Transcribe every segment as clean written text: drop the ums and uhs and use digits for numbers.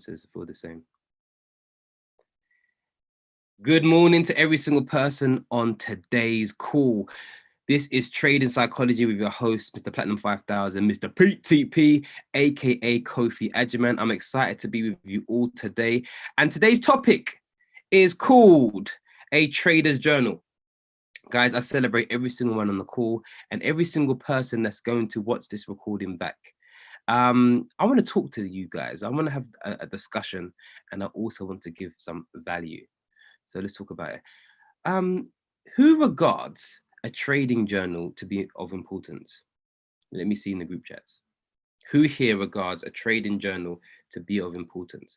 says feel the same. Good morning to every single person on today's call. This is Trading Psychology with your host, Mr. Platinum 5000, Mr. Pete TP, aka Kofi Ajiman. I'm excited to be with you all today. And today's topic is called A Trader's Journal. Guys, I celebrate every single one on the call and every single person that's going to watch this recording back. I want to talk to you guys. I want to have a discussion, and I also want to give some value. So let's talk about it. Who regards a trading journal to be of importance? Let me see in the group chats. Who here regards a trading journal to be of importance?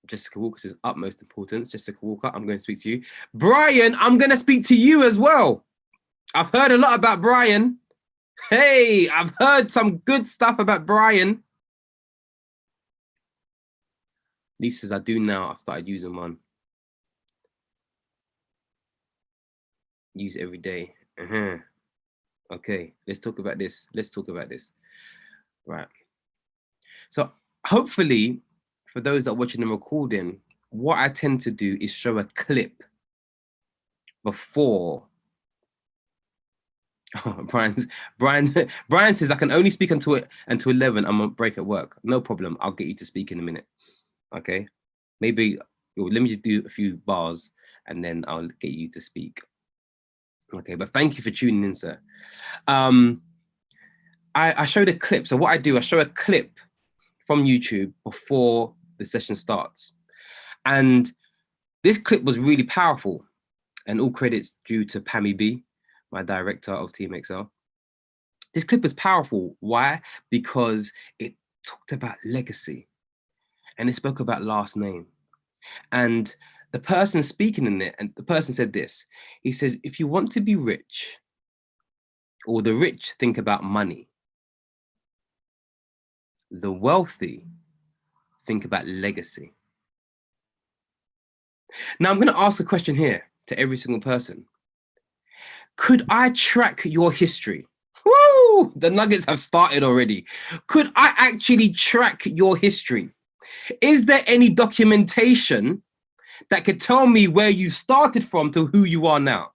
Jessica Walker says utmost importance. Jessica Walker, I'm going to speak to you. Brian, I'm going to speak to you as well. I've heard a lot about Brian. Hey, I've heard some good stuff about Brian. Lisa says, I do now. I've started using one. Use it every day. Okay, let's talk about this. Right. So hopefully, for those that are watching the recording, what I tend to do is show a clip before. Oh, Brian says I can only speak until 11. I'm on break at work. No problem. I'll get you to speak in a minute. Okay. Maybe let me just do a few bars and then I'll get you to speak. Okay, but thank you for tuning in, sir. I showed a clip. So what I do, I show a clip from YouTube before the session starts. And this clip was really powerful, and all credits due to Pammy B, my director of Team XL. This clip was powerful. Why? Because it talked about legacy and it spoke about last name. And the person speaking in it, and the person said this, he says, if you want to be rich, or the rich think about money, the wealthy think about legacy. Now I'm going to ask a question here to every single person. Could I track your history? Woo! The nuggets have started already. Could I actually track your history? Is there any documentation that could tell me where you started from to who you are now?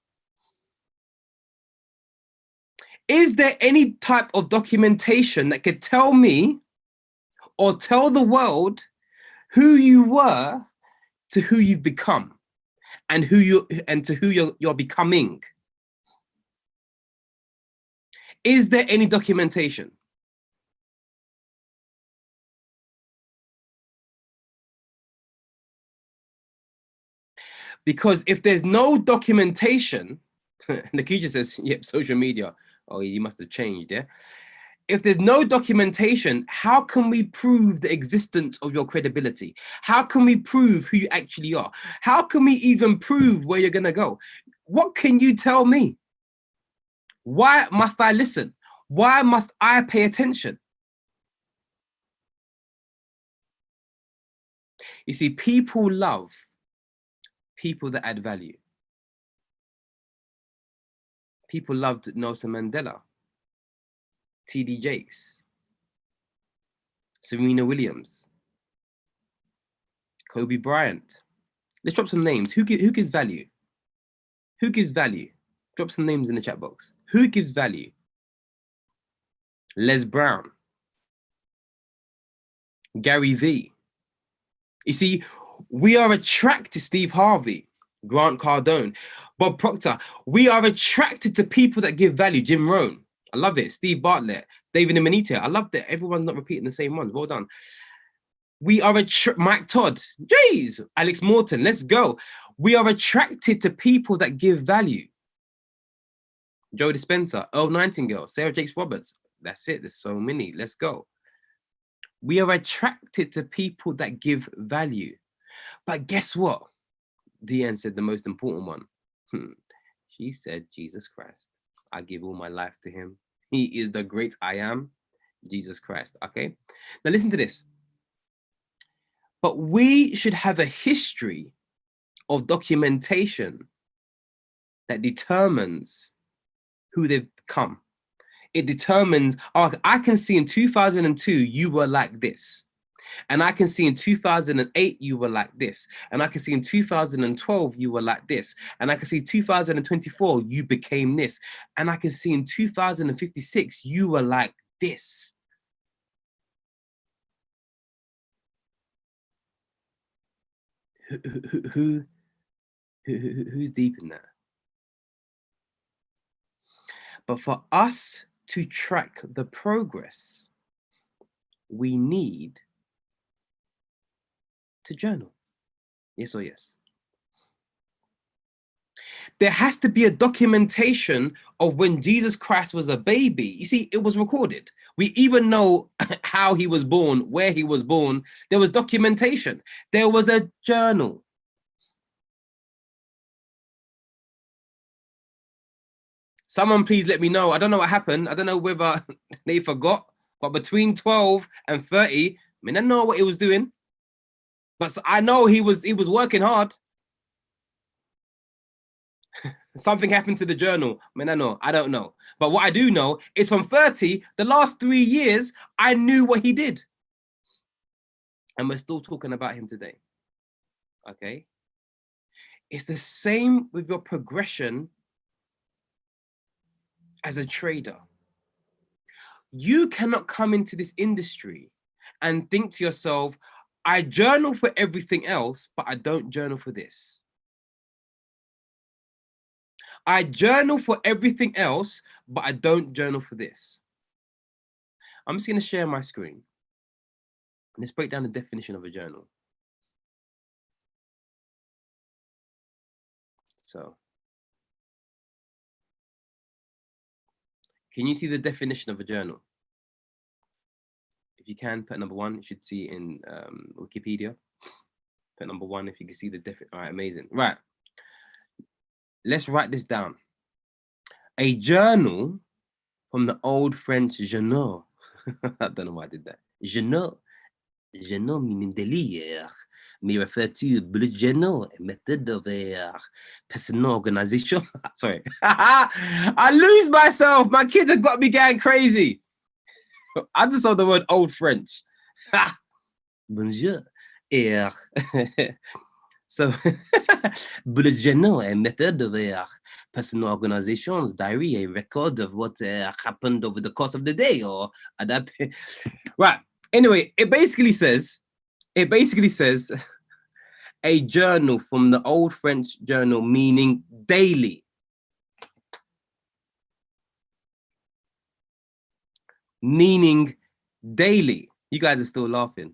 Is there any type of documentation that could tell me or tell the world who you were to who you've become and to who you're becoming? Is there any documentation? Because if there's no documentation, Nikija says, yep, social media. Oh, you must have changed, yeah? If there's no documentation, how can we prove the existence of your credibility? How can we prove who you actually are? How can we even prove where you're going to go? What can you tell me? Why must I listen? Why must I pay attention? You see, people love people that add value. People loved Nelson Mandela, T.D. Jakes, Serena Williams, Kobe Bryant. Let's drop some names. Who gives value? Who gives value? Drop some names in the chat box. Who gives value? Les Brown, Gary V. You see, we are attracted to Steve Harvey, Grant Cardone, Bob Proctor. We are attracted to people that give value. Jim Rohn, I love it. Steve Bartlett, David Emanita, I love that. Everyone's not repeating the same ones. Well done. We are Mike Todd, jeez, Alex Morton, let's go. We are attracted to people that give value. Joe Dispenza, Earl Nightingale, Sarah Jakes Roberts. That's it. There's so many. Let's go. We are attracted to people that give value. But guess what? Deanne said the most important one. She said, Jesus Christ. I give all my life to him. He is the great I am, Jesus Christ. Okay. Now listen to this. But we should have a history of documentation that determines who they've become. it determines, oh, I can see in 2002 you were like this. And I can see in 2008 you were like this. And I can see in 2012 you were like this. And I can see 2024 you became this. And I can see in 2056 you were like this. Who's deep in that? But for us to track the progress, we need to journal. Yes or yes? There has to be a documentation of when Jesus Christ was a baby. You see, it was recorded. We even know how he was born, where he was born. There was documentation. There was a journal. Someone please let me know. I don't know what happened. I don't know whether they forgot, but between 12 and 30, I mean, I don't know what he was doing, but I know he was working hard. Something happened to the journal. I mean, I don't know. But what I do know is from 30, the last 3 years, I knew what he did. And we're still talking about him today. Okay? It's the same with your progression as a trader. You cannot come into this industry and think to yourself, I journal for everything else, but I don't journal for this. I journal for everything else, but I don't journal for this. I'm just going to share my screen. Let's break down the definition of a journal. So, can you see the definition of a journal? If you can, put number 1. You should see it in Wikipedia. Put number 1 if you can see the definition. All right, amazing. Right. Let's write this down. A journal, from the old French journal. I don't know why I did that. Journal. Journal meaning délire. Me refer to bullet journal, a method of a personal organization. Sorry. I lose myself. My kids have got me going crazy. I just saw the word old French. Bonjour. So, bullet journal, a method of personal organizations, diary, a record of what happened over the course of the day or at that. Right. Anyway, it basically says a journal, from the old French journal, meaning daily. Meaning daily. You guys are still laughing.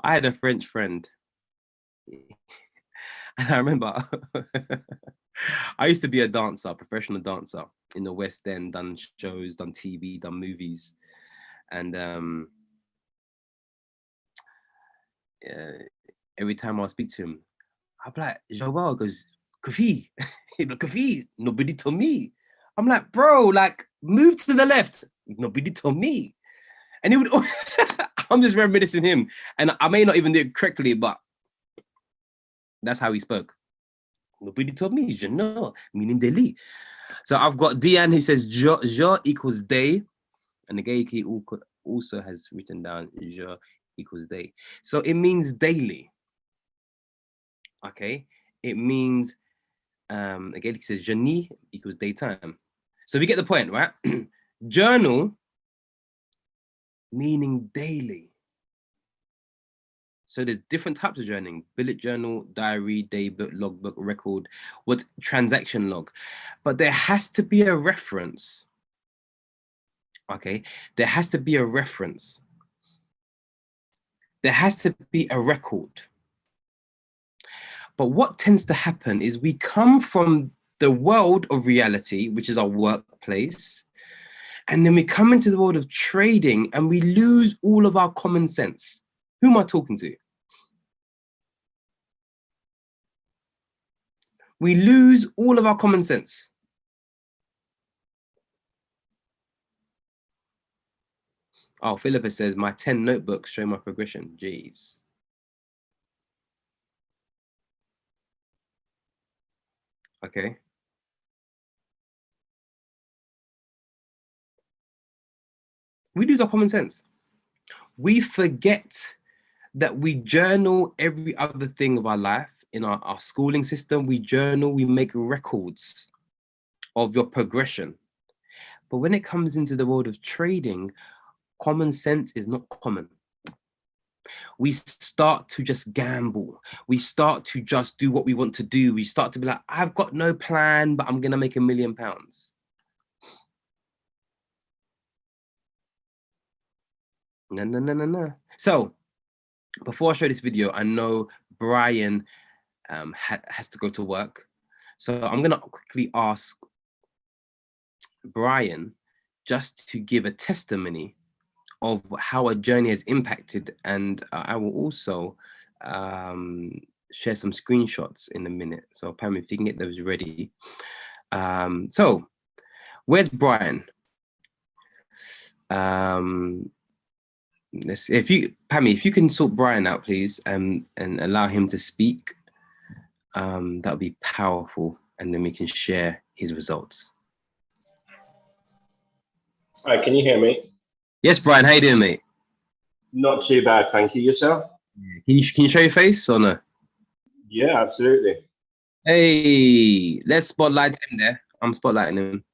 I had a French friend. And I remember I used to be a dancer, professional dancer in the West End, done shows, done TV, done movies. And every time I speak to him, I'm like, Joel goes, Kofi. He'd be like, Kofi, nobody told me. I'm like, bro, like, move to the left. Nobody told me. And he would, I'm just reminiscing him. And I may not even do it correctly, but that's how he spoke. Nobody told me, je know, meaning daily. So I've got Diane who says, je equals day. And the gay key also has written down, je equals day. So it means daily. Okay. It means, again, it says, je ni equals daytime. So we get the point, right? Journal, meaning daily. So there's different types of journaling: bullet journal, diary, daybook, logbook, record, what's transaction log. But there has to be a reference. Okay, there has to be a reference. There has to be a record. But what tends to happen is we come from the world of reality, which is our workplace, and then we come into the world of trading and we lose all of our common sense. Who am I talking to? We lose all of our common sense. Oh, Philippa says, my 10 notebooks show my progression. Jeez. Okay. We lose our common sense. We forget that we journal every other thing of our life in our schooling system. We journal, we make records of your progression. But when it comes into the world of trading, common sense is not common. We start to just gamble. We start to just do what we want to do. We start to be like, I've got no plan, but I'm going to make £1 million. No. So before I show this video, I know Brian has to go to work. So I'm going to quickly ask Brian just to give a testimony of how a journey has impacted, and I will also share some screenshots in a minute. So Pam, if you can get those ready. So where's Brian? Let's see. Pammy, if you can sort Brian out, please, and allow him to speak, that would be powerful, and then we can share his results. All right, can you hear me? Yes, Brian, how you doing, mate? Not too bad, thank you. Yourself? Can you show your face or no? Yeah, absolutely. Hey, let's spotlight him there. I'm spotlighting him.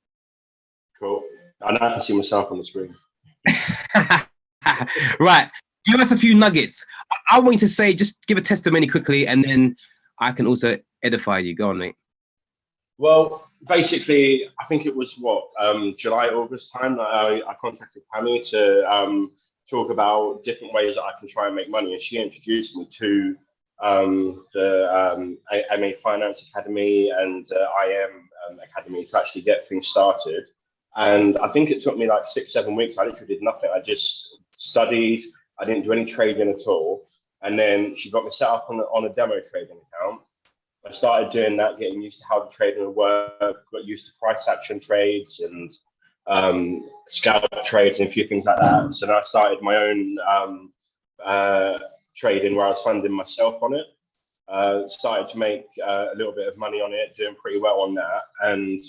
Cool. I know I can see myself on the screen. Right, give us a few nuggets. I want you to say, just give a testimony quickly, and then I can also edify you. Go on, mate. Well, basically, I think it was July, August time that I contacted Pammy to talk about different ways that I can try and make money, and she introduced me to the MA Finance Academy and IM Academy to actually get things started. And I think it took me like 6-7 weeks. I literally did nothing. I just studied. I didn't do any trading at all. And then she got me set up on a demo trading account. I started doing that, getting used to how the trading would work, got used to price action trades and scalp trades and a few things like that. So then I started my own trading where I was funding myself on it. Started to make a little bit of money on it, doing pretty well on that. And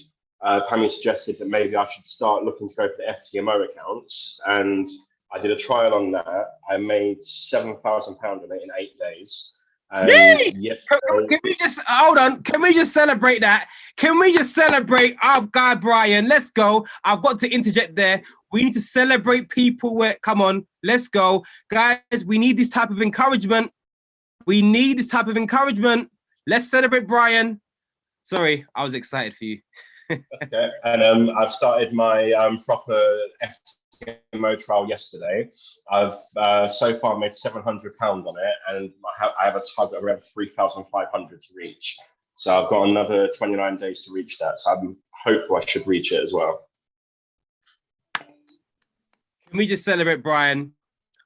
Pammy suggested that maybe I should start looking to go for the FTMO accounts. And I did a trial on that. I made £7,000 on it in 8 days. Yes, can we just hold on? Can we just celebrate that? Can we just celebrate our guy Brian? Let's go. I've got to interject there. We need to celebrate people where, come on, let's go. Guys, we need this type of encouragement. We need this type of encouragement. Let's celebrate Brian. Sorry, I was excited for you. Okay. And I've started my proper FTMO trial yesterday. I've so far made £700 on it, and I have a target of around 3,500 to reach. So I've got another 29 days to reach that. So I'm hopeful I should reach it as well. Can we just celebrate Brian?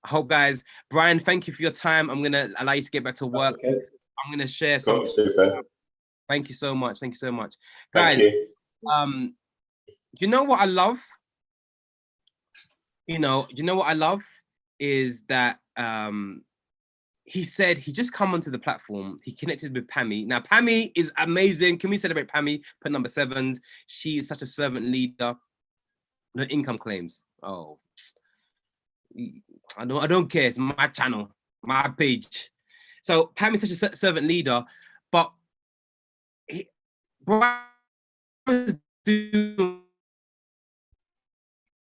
I hope, guys. Brian, thank you for your time. I'm going to allow you to get back to work. Okay. I'm going to share some. Thank you so much. Thank you so much. Guys, you know what I love? You know what I love is that he said he just come onto the platform. He connected with Pammy. Now, Pammy is amazing. Can we celebrate Pammy? Put number 7. She is such a servant leader. No income claims. Oh, I don't care. It's my channel, my page. So Pammy's such a servant leader, but Brian was doing.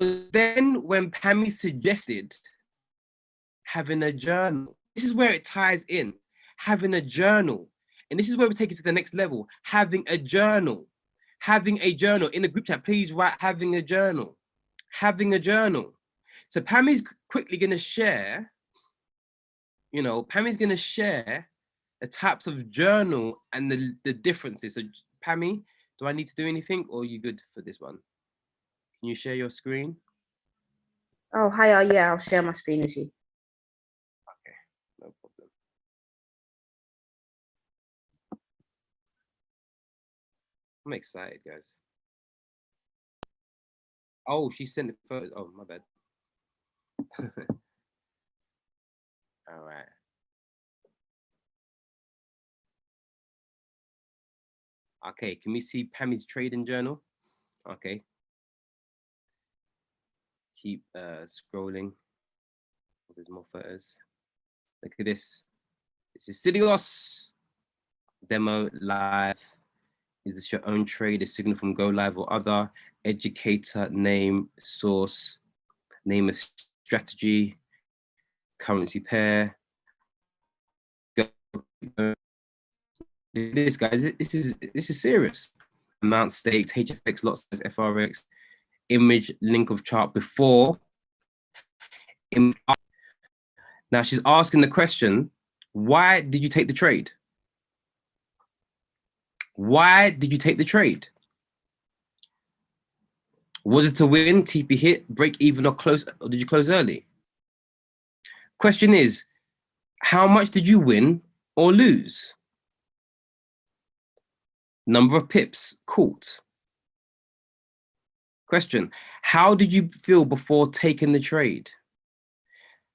Then when Pammy suggested having a journal, this is where it ties in. Having a journal, and this is where we take it to the next level. Having a journal in the group chat. Please write having a journal. So Pammy's quickly going to share, Pammy's going to share the types of journal and the differences. So Pammy, do I need to do anything, or are you good for this one? Can you share your screen? Oh, hi. Yeah, I'll share my screen with you. Okay, no problem. I'm excited, guys. Oh, she sent the photo. Oh, my bad. All right. Okay, can we see Pammy's trading journal? Okay. keep scrolling. There's more photos. Look at this. This is Sidios. Demo live. Is this your own trade? A signal from Go Live or other? Educator, name, source, name of strategy, currency pair. This guys, this is serious. Amount staked, HFX, lot size, FRX, image, link of chart before. Now she's asking the question, why did you take the trade? Why did you take the trade? Was it to win, TP hit, break even or close, or did you close early? Question is, how much did you win or lose? Number of pips caught. Question, how did you feel before taking the trade?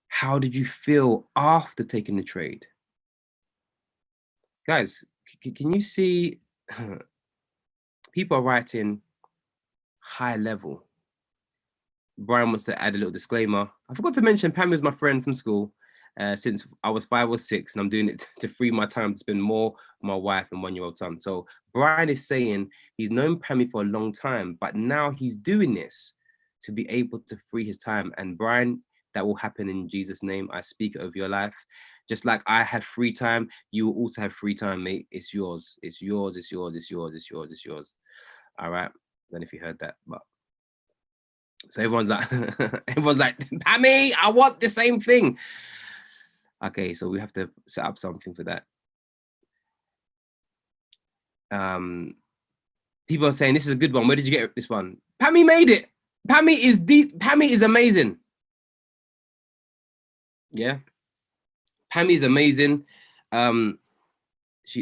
How did you feel after taking the trade? Guys, can you see people are writing high level? Brian wants to add a little disclaimer. I forgot to mention Pam is my friend from school since I was 5 or 6, and I'm doing it to free my time to spend more with my wife and 1-year-old son. So Brian is saying he's known Pammy for a long time, but now he's doing this to be able to free his time. And Brian, that will happen in Jesus' name. I speak over your life. Just like I have free time, you will also have free time, mate. It's yours. It's yours. It's yours. It's yours. It's yours. It's yours. All right. I don't know if you heard that, but so everyone's like, Pammy, I want the same thing. Okay, so we have to set up something for that. People are saying this is a good one. Where did you get this one? Pammy made it. Pammy is deep. Pammy is amazing. Yeah, Pammy is amazing.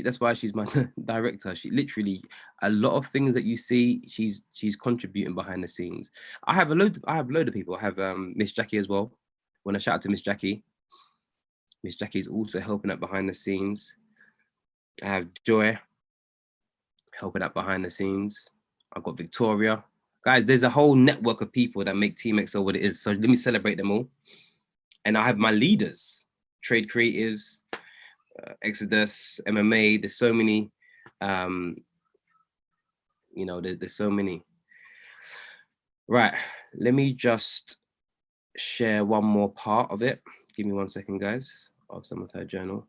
That's why she's my director. She literally, a lot of things that you see, she's contributing behind the scenes. I have a load of people. I have Miss Jackie as well. When I shout out to Miss Jackie. Miss Jackie's also helping out behind the scenes. I have Joy helping out behind the scenes. I've got Victoria. Guys, there's a whole network of people that make Team XO what it is. So let me celebrate them all. And I have my leaders, Trade Creatives, Exodus, MMA. There's so many, there's so many. Right, let me just share one more part of it. Give me 1 second, guys, of Summertime Journal.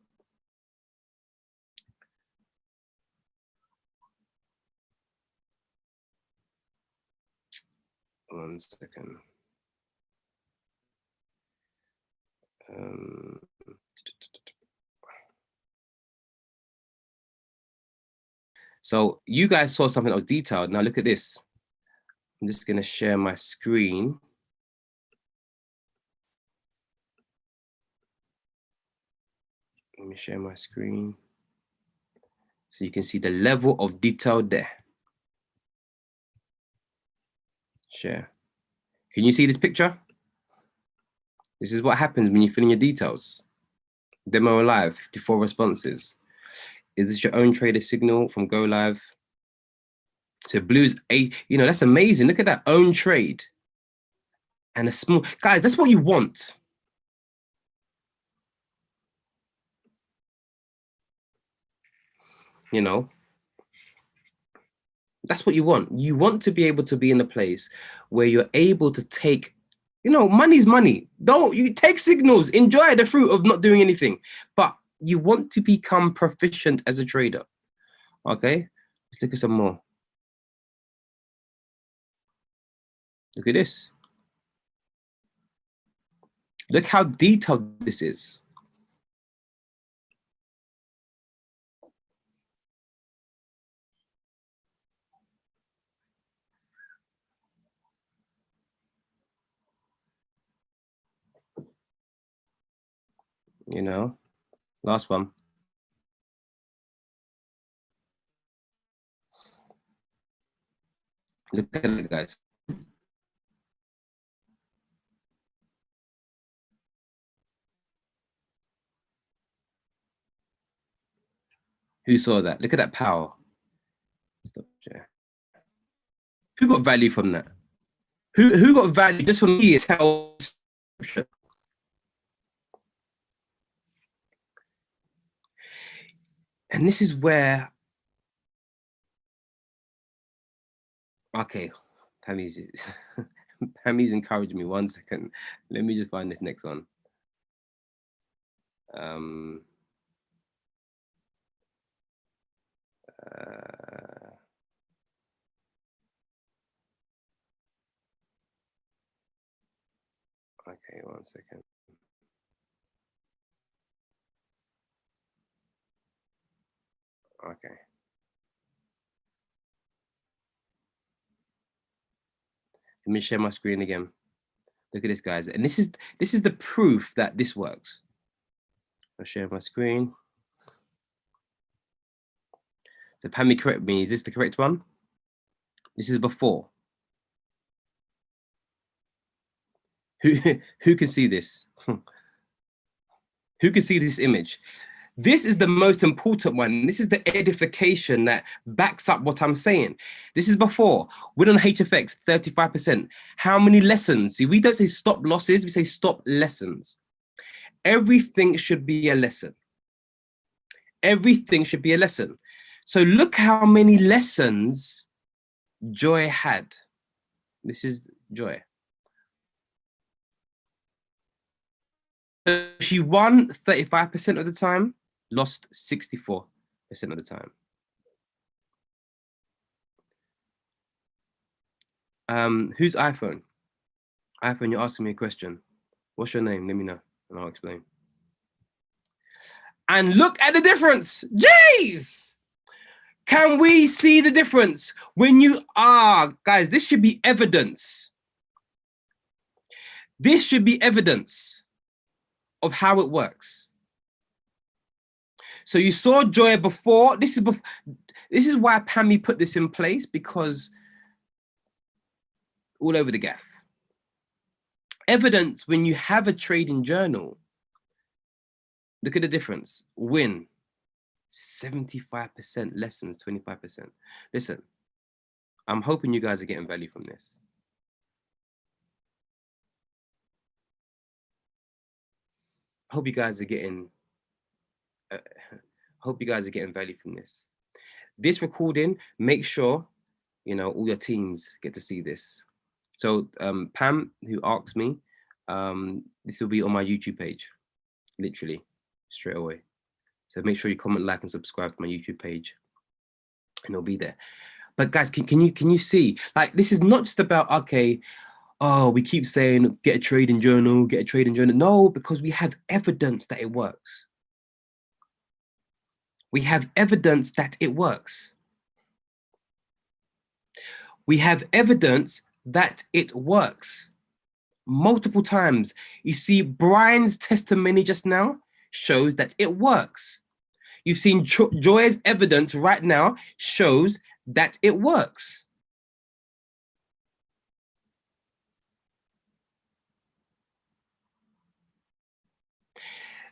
One second. So you guys saw something that was detailed. Now look at this. I'm just going to share my screen. Let me share my screen so you can see the level of detail there. Share. Can you see this picture? This is what happens when you fill in your details. Demo live, 54 responses. Is this your own trader signal from Go Live? So Blue's 8, that's amazing. Look at that, own trade. And a small, guys, that's what you want. That's what you want. You want to be able to be in a place where you're able to take, money's money. You take signals, enjoy the fruit of not doing anything, but you want to become proficient as a trader. Okay, let's look at some more. Look at this. Look how detailed this is. Last one. Look at it, guys. Who saw that? Look at that power. Stop share. Who got value from that? Who got value just from me? Tell. And this is where, okay, Pammy's encouraged me. 1 second. Let me just find this next one. Okay, 1 second. Okay. Let me share my screen again. Look at this, guys. And this is the proof that this works. I'll share my screen. So Pammy, correct me. Is this the correct one? This is before. Who can see this? Who can see this image? This is the most important one. This is the edification that backs up what I'm saying. This is before. Win on HFX, 35%. How many lessons? See, we don't say stop losses, we say stop lessons. Everything should be a lesson. Everything should be a lesson. So look how many lessons Joy had. This is Joy. So she won 35% of the time, lost 64% of the time. Whose iPhone? iPhone, you're asking me a question. What's your name? Let me know and I'll explain. And look at the difference. Jeez! Can we see the difference? When you are, guys, this should be evidence. This should be evidence of how it works. So you saw Joy before. This is why Pammy put this in place, because all over the gaff. Evidence when you have a trading journal. Look at the difference. Win, 75%, lessons, 25%. Listen, I'm hoping you guys are getting value from this. I hope you guys are getting value from this. This recording, make sure, you know, all your teams get to see this. So Pam, who asked me, this will be on my YouTube page, literally straight away. So make sure you comment, like, and subscribe to my YouTube page, and it'll be there. But guys, can you see? Like, this is not just about, okay, oh, we keep saying get a trading journal, get a trading journal. No, because we have evidence that it works. We have evidence that it works. We have evidence that it works multiple times. You see, Brian's testimony just now shows that it works. You've seen Joy's evidence right now shows that it works.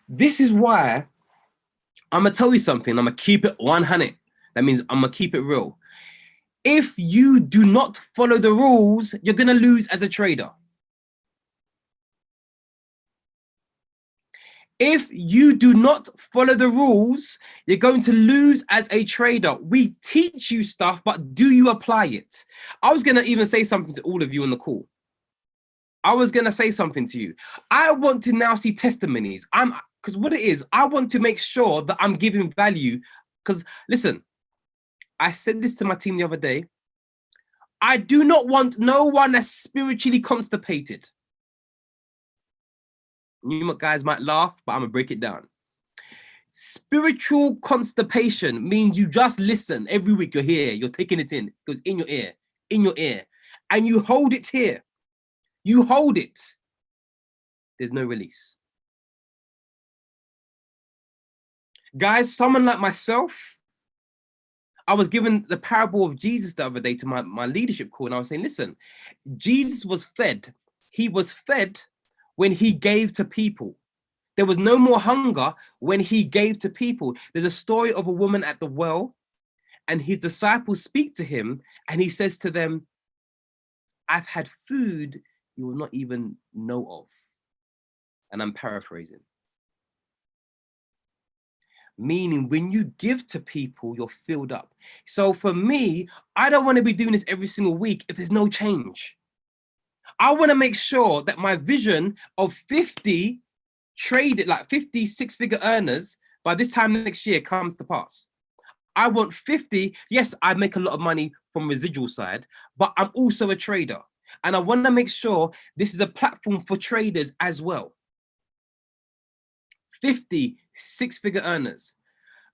This is why I'm gonna tell you something. I'm gonna keep it 100. That means I'm gonna keep it real. If you do not follow the rules, you're gonna lose as a trader. If you do not follow the rules, you're going to lose as a trader. We teach you stuff, but do you apply it? I was gonna even say something to all of you on the call. I was gonna say something to you. I want to now see testimonies. Because what it is, I want to make sure that I'm giving value. Because listen, I said this to my team the other day. I do not want no one that's spiritually constipated. You guys might laugh, but I'm gonna break it down. Spiritual constipation means you just listen every week. You're here, you're taking it in. It goes in your ear, and you hold it here. You hold it. There's no release. Guys, someone like myself, I was given the parable of Jesus the other day to my leadership call, and I was saying, listen, Jesus was fed. He was fed when he gave to people. There was no more hunger when he gave to people. There's a story of a woman at the well, and his disciples speak to him, and he says to them, I've had food you will not even know of. And I'm paraphrasing. Meaning when you give to people, you're filled up. So for me, I don't want to be doing this every single week if there's no change. I want to make sure that my vision of 50 traded, like 50 six-figure earners by this time next year comes to pass. I want 50. Yes, I make a lot of money from residual side, but I'm also a trader. And I want to make sure this is a platform for traders as well. 50 six-figure earners,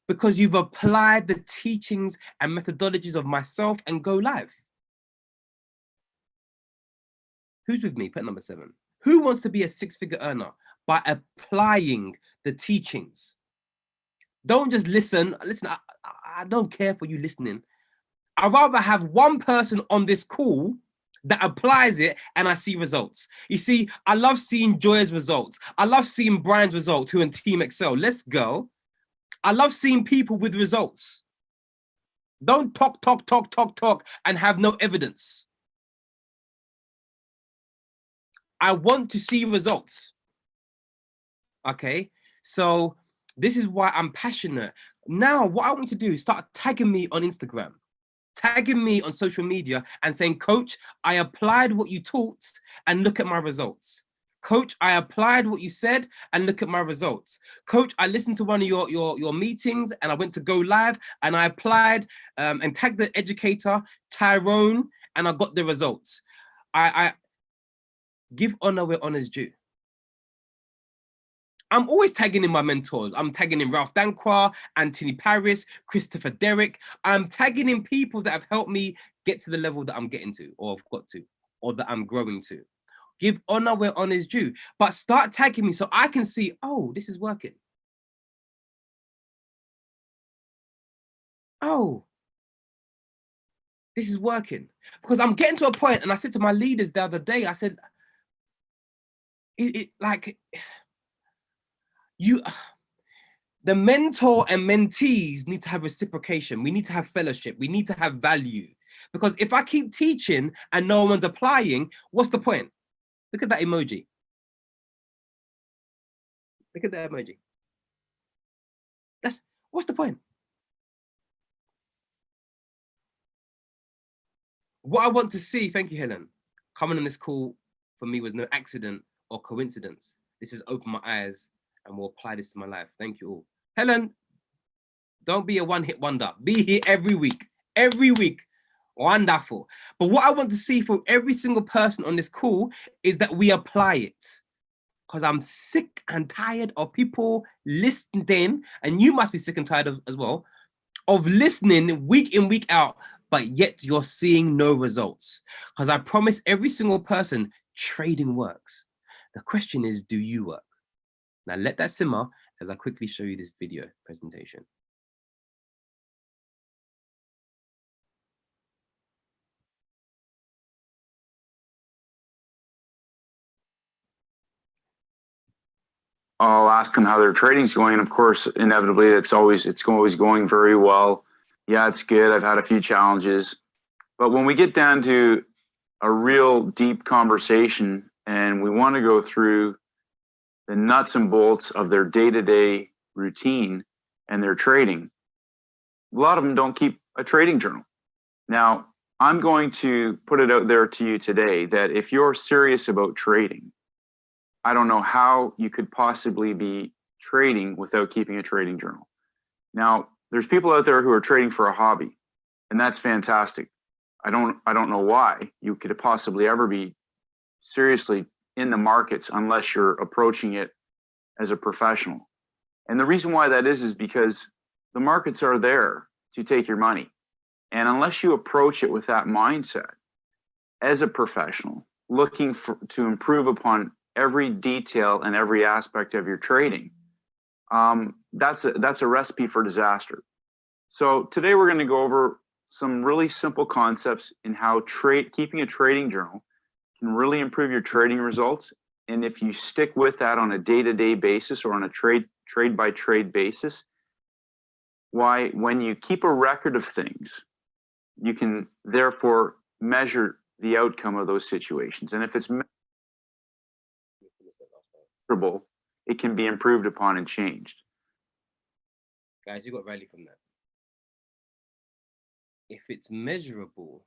because you've applied the teachings and methodologies of myself and Go Live. Who's with me? Pet number 7. Who wants to be a six-figure earner by applying the teachings? Don't just listen. Listen, I don't care for you listening. I'd rather have one person on this call that applies it and I see results. You see, I love seeing Joy's results. I love seeing Brian's results, who in Team Excel. Let's go. I love seeing people with results. Don't talk and have no evidence. I want to see results. Okay, so this is why I'm passionate. Now, what I want to do is start tagging me on Instagram, tagging me on social media and saying, Coach, I applied what you taught and look at my results. Coach, I applied what you said and look at my results. Coach, I listened to one of your meetings and I went to Go Live and I applied and tagged the educator, Tyrone, and I got the results. I give honor where honor's due. I'm always tagging in my mentors. I'm tagging in Ralph Danquah, Anthony Paris, Christopher Derrick. I'm tagging in people that have helped me get to the level that I'm getting to, or I've got to, or that I'm growing to. Give honor where honor is due, but start tagging me so I can see, oh, this is working. Oh, this is working. Because I'm getting to a point, and I said to my leaders the other day, I said, the mentor and mentees need to have reciprocation. We need to have fellowship. We need to have value. Because if I keep teaching and no one's applying, what's the point? Look at that emoji. Look at that emoji. What's the point? What I want to see, thank you, Helen. Coming on this call for me was no accident or coincidence. This has opened my eyes and will apply this to my life. Thank you all. Helen, don't be a one-hit wonder. Be here every week. Every week. Wonderful. But what I want to see from every single person on this call is that we apply it. Because I'm sick and tired of people listening, and you must be sick and tired as well, of listening week in, week out, but yet you're seeing no results. Because I promise every single person, trading works. The question is, do you work? Now let that simmer as I quickly show you this video presentation. I'll ask them how their trading's going. And of course, inevitably, it's always going very well. Yeah, it's good. I've had a few challenges. But when we get down to a real deep conversation and we want to go through the nuts and bolts of their day-to-day routine and their trading, a lot of them don't keep a trading journal. Now, I'm going to put it out there to you today that if you're serious about trading, I don't know how you could possibly be trading without keeping a trading journal. Now, there's people out there who are trading for a hobby, and that's fantastic. I don't know why you could possibly ever be seriously in the markets unless you're approaching it as a professional. And the reason why that is because the markets are there to take your money. And unless you approach it with that mindset as a professional, looking to improve upon every detail and every aspect of your trading, that's a recipe for disaster. So today we're going to go over some really simple concepts in how keeping a trading journal can really improve your trading results. And if you stick with that on a day-to-day basis or on a trade-by-trade basis, when you keep a record of things, you can therefore measure the outcome of those situations. And if it's measurable, it can be improved upon and changed. Guys, you got value from that. If it's measurable,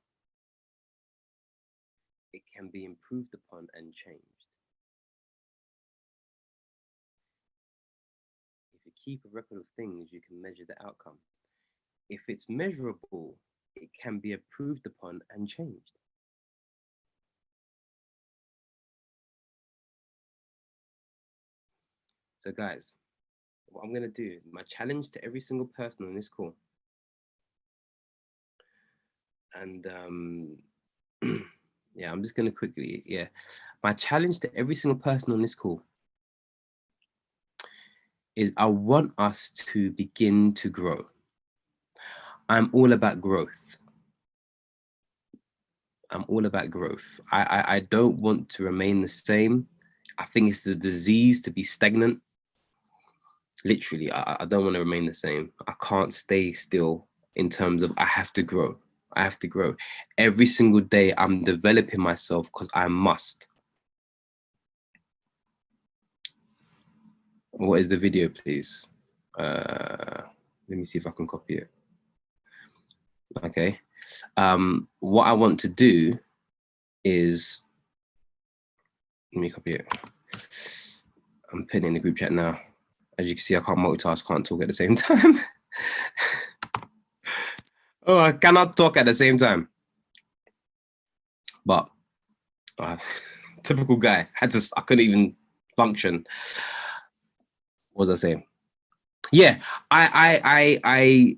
it can be improved upon and changed. If you keep a record of things, you can measure the outcome. If it's measurable, it can be improved upon and changed. So guys, what I'm going to do, my challenge to every single person on this call, and yeah, I'm just going to quickly, my challenge to every single person on this call is I want us to begin to grow. I'm all about growth. I'm all about growth. I don't want to remain the same. I think it's the disease to be stagnant. Literally, I don't want to remain the same. I can't stay still in terms of I have to grow. I have to grow. Every single day I'm developing myself because I must. What is the video, please? Let me see if I can copy it. Okay. What I want to do is, let me copy it. I'm putting it in the group chat now. As you can see, I can't multitask, can't talk at the same time. Oh, I cannot talk at the same time. But typical guy, I couldn't even function. What was I saying? Yeah, I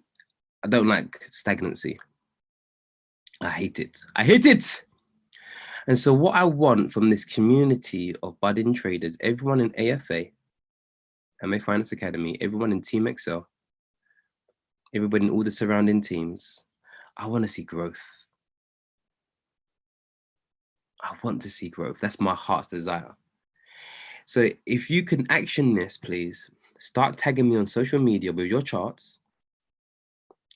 don't like stagnancy. I hate it. I hate it. And so what I want from this community of budding traders, everyone in AFA, MA Finance Academy, everyone in Team Excel, everybody in all the surrounding teams, I want to see growth. I want to see growth. That's my heart's desire. So if you can action this, please, start tagging me on social media with your charts.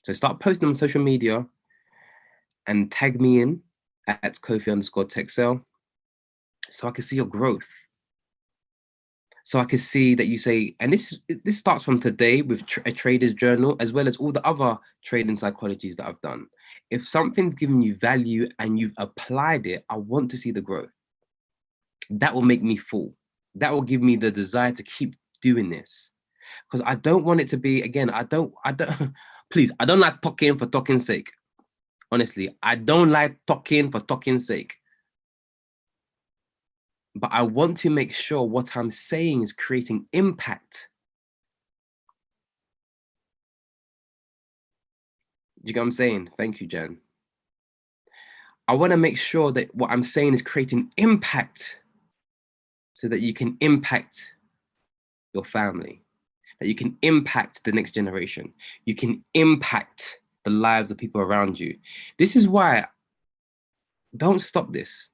So start posting on social media and tag me in at Kofi_Texel so I can see your growth. So I can see that you say, and this starts from today with a trader's journal, as well as all the other trading psychologies that I've done. If something's given you value and you've applied it, I want to see the growth. That will make me full. That will give me the desire to keep doing this. Because I don't want it to be, again, please, I don't like talking for talking's sake. Honestly, I don't like talking for talking's sake. But I want to make sure what I'm saying is creating impact. You get what I'm saying? Thank you, Jan. I want to make sure that what I'm saying is creating impact so that you can impact your family, that you can impact the next generation. You can impact the lives of people around you. This is why, don't stop this.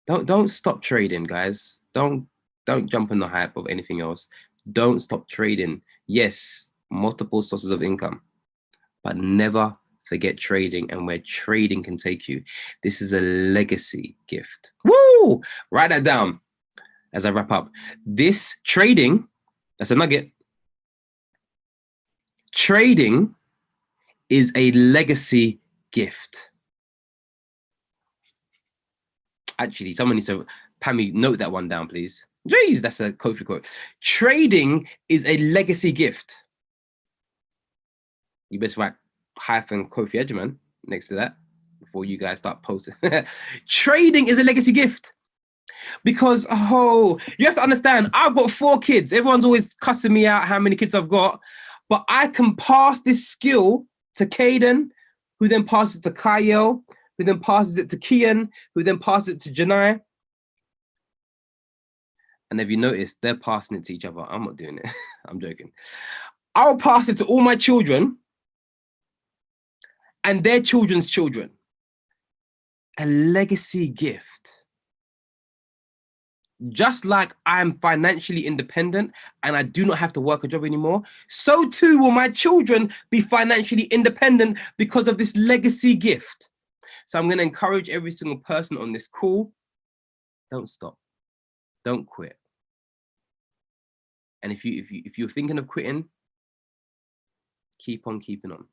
Don't stop trading, guys. Don't jump on the hype of anything else. Don't stop trading. Yes, multiple sources of income, but never forget trading and where trading can take you. This is a legacy gift. Woo! Write that down as I wrap up. This trading, that's a nugget. Trading is a legacy gift. Actually, someone needs to, Pammy, note that one down, please. Jeez, that's a Kofi quote. Trading is a legacy gift. You best write -Kofi Edgerman next to that before you guys start posting. Trading is a legacy gift. Because, you have to understand, I've got 4 kids. Everyone's always cussing me out how many kids I've got. But I can pass this skill to Caden, who then passes to Kyle, who then passes it to Kian, who then passes it to Janai. And if you notice, they're passing it to each other. I'm not doing it. I'm joking. I'll pass it to all my children and their children's children. A legacy gift. Just like I'm financially independent and I do not have to work a job anymore, so too will my children be financially independent because of this legacy gift. So I'm going to encourage every single person on this call, don't stop, don't quit. And if you're thinking of quitting, keep on keeping on.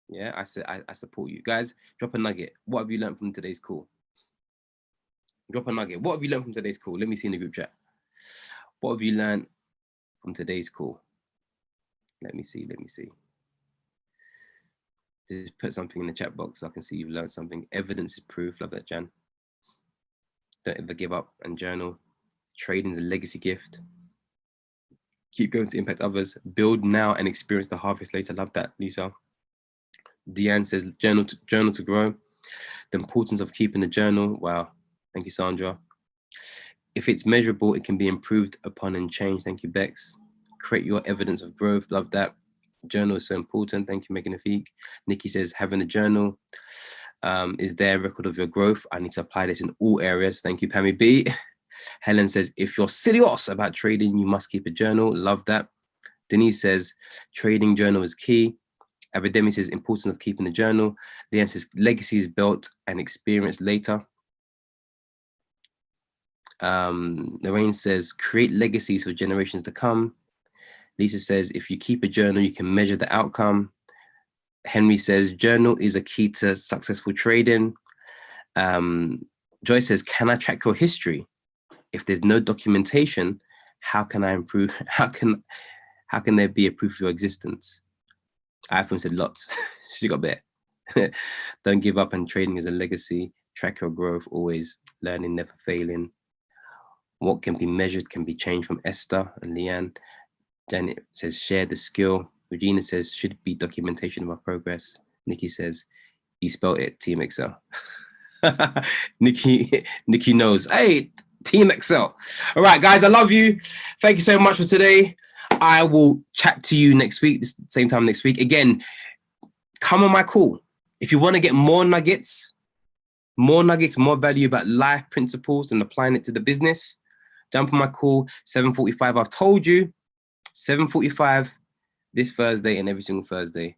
Yeah, I support you guys. Drop a nugget. What have you learned from today's call? Drop a nugget. What have you learned from today's call? Let me see in the group chat. What have you learned from today's call? Let me see. Just put something in the chat box so I can see you've learned something. Evidence is proof. Love that, Jan. Don't ever give up and journal. Trading is a legacy gift. Keep going to impact others. Build now and experience the harvest later. Love that, Lisa. Deanne says journal to grow. The importance of keeping a journal. Wow. Thank you, Sandra. If it's measurable, it can be improved upon and changed. Thank you, Bex. Create your evidence of growth. Love that. Journal is so important. Thank you, Megan Afik. Nikki says, having a journal. Is there a record of your growth? I need to apply this in all areas. Thank you, Pammy B. Helen says, if you're serious about trading, you must keep a journal. Love that. Denise says, trading journal is key. Abidemi says, importance of keeping a journal. Leanne says, legacy is built and experienced later. Lorraine says, create legacies for generations to come. Lisa says, if you keep a journal, you can measure the outcome. Henry says, journal is a key to successful trading. Joy says, can I track your history? If there's no documentation, how can I improve? How can there be a proof of your existence? iPhone said lots. She got there. Don't give up, and trading is a legacy. Track your growth, always learning, never failing. What can be measured can be changed, from Esther and Leanne. Janet says, share the skill. Regina says, should be documentation of our progress. Nikki says, you spelled it, Team Excel. Nikki knows. Hey, Team Excel. All right, guys, I love you. Thank you so much for today. I will chat to you next week, same time next week. Again, come on my call. If you want to get more nuggets, more value about life principles and applying it to the business, jump on my call, 7:45. I've told you, 7:45 this Thursday and every single Thursday.